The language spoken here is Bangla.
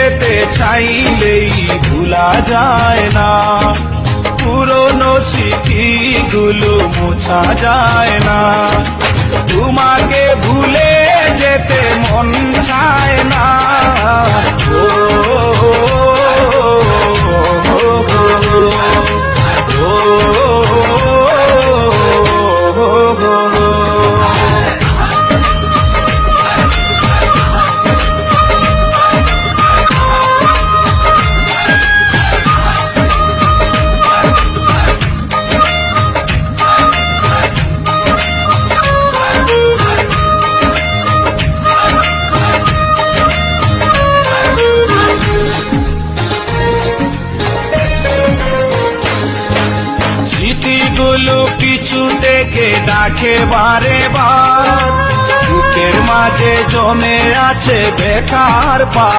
যেতে চাইলেই ভুলা যায় না, পুরনো স্মৃতিগুলো মোছা যায় না। তোমাকে ভুলে যেতে মন চায় না। ও, স্মৃতিগুলো পিছু থেকে ডাকে বারে বার, বুকের মাঝে জমে আছে বেকার পা।